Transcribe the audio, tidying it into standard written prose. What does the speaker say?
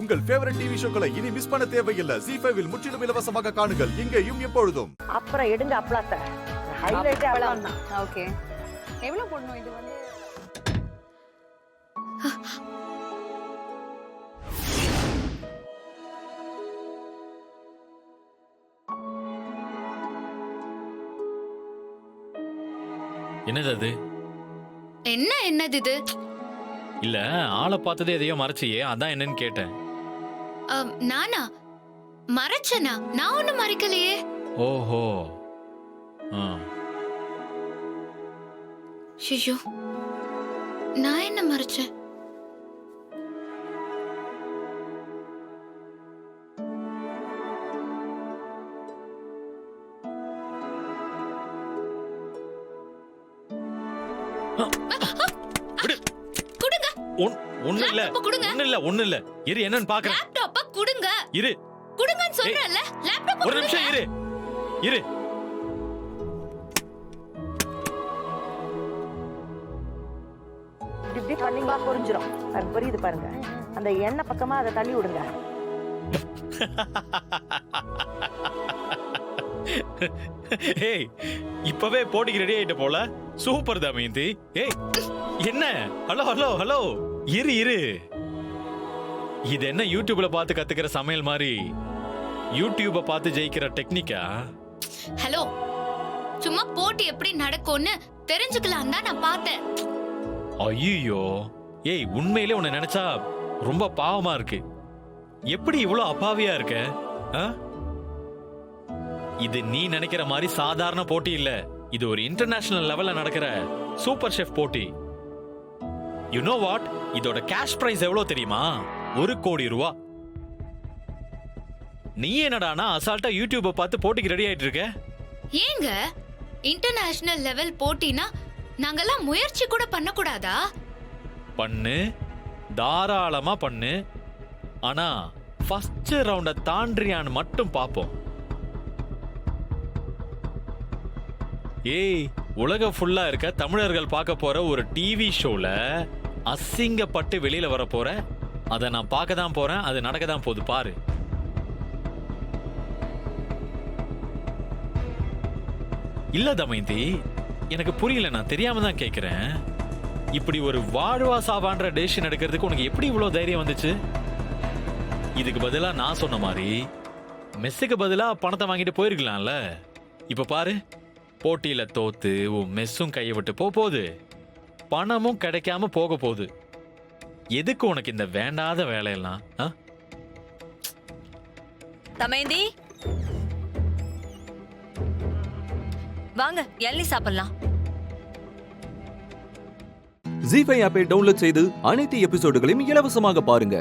உங்கள் favourite TV ஷோக்களை இனி miss பண்ண தேவையில்லை. ZEE5 இல் முற்றிலும் இலவசமாக காணுங்கள். இங்கேயும் எப்பொழுதும். அப்புறம் எடுங்க அப்பளத்தை. ஹைலைட்டே அப்பளம் தான். ஓகே. எவ்வளவு போடணும் இது வந்து? என்னது அது? என்னது இது? இல்ல ஆளை பார்த்ததே எதையோ மறைச்சியே, அதான் என்னன்னு கேட்டேன். நானா மறைச்சனா? நான் ஒண்ணும் மறைக்கலையே. ஓஹோ. ஷிஷு, நான் என்ன மறைச்சேன்? ஒண்ணு இல்ல இரு, என்னன்னு பாக்குறேன். லேப்டாப்ப குடுங்க. இரு குடுங்கன்னு சொல்றேன்ல. லேப்டாப் ஒரு நிமிஷம் இரு. இப்படி பண்ணீங்களா புரிஞ்சிடும். அது புரியுது பாருங்க. அந்த எண்ணெய் பக்கமா அதை தள்ளி விடுங்க. ஏய், இப்பவே போட்டிக்கு ரெடி ஆயிட்ட போல. சூப்பர் தமயந்தி. ஏய் என்ன? ஹலோ இரு. இது என்ன யூடியூப்ல பார்த்து கத்துக்கிற சமையல் மாதிரி யூடியூப பார்த்து ஜெயிக்கிற டெக்னிக்கா? ஹலோ, சும்மா போட்டி எப்படி நடக்கும்னு தெரிஞ்சுக்கலாம் தான் நான் பார்த்தேன். ஐயோ, ஏய் உண்மையிலே உன்னை நினைச்சா ரொம்ப பாவமா இருக்கு. எப்படி இவ்வளவு அப்பாவியா இருக்க? இது நீ நினைக்கிற மாதிரி சாதாரண போட்டி இல்ல. இது ஒரு இன்டர்நேஷனல் லெவல்ல நடக்கிற சூப்பர் ஷெஃப் போட்டி. You know what? இதோட கேஷ் பிரைஸ் எவ்வளவு தெரியுமா? 1 கோடி ரூபா. நீ என்னடானா அசால்ட்டா யூடியூப பார்த்து போட்டிக்கு ரெடி ஆயிட்டு இருக்க? ஏங்க, இன்டர்நேஷனல் லெவல் போட்டினா நாங்கெல்லாம் முயற்சி கூட பண்ண கூடாதா? பண்ணு, தாராளமா பண்ணு. ஆனா ஃபர்ஸ்ட் ரவுண்ட தாண்டியான்னு மட்டும் பாப்போம். ஏய், உலக ஃபுல்லா இருக்க தமிழர்கள் பார்க்க போற ஒரு டிவி ஷோல அசிங்கப்பட்டு வெளியில வர போற. அதை நான் பார்க்க தான் போறேன். அது நடக்க தான் போகுது பாரு. இல்ல தமயந்தி, எனக்கு புரியல. நான் தெரியாம தான் கேக்குறேன். இப்படி ஒரு வாழ்வா சாவான்ற டெசிஷன் எடுக்கிறதுக்கு உனக்கு எப்படி இவ்வளவு தைரியம் வந்துச்சு? இதுக்கு பதிலா நான் சொன்ன மாதிரி மெஸ்ஸுக்கு பதிலா பணத்தை வாங்கிட்டு போயிருக்கலாம்ல. இப்ப பாரு, போட்டியில தோத்து உன் மெஸ்ஸும் கையை விட்டு போகுது, பணமும் கிடைக்காம போக போகுது. எதுக்கு உனக்கு இந்த வேண்டாத வேலையெல்லாம்? தமயந்தி, வாங்க எள்ளி சாப்பிடலாம். ZEE5 ஆப்பை டவுன்லோட் செய்து அனைத்து எபிசோடுகளையும் இலவசமாக பாருங்க.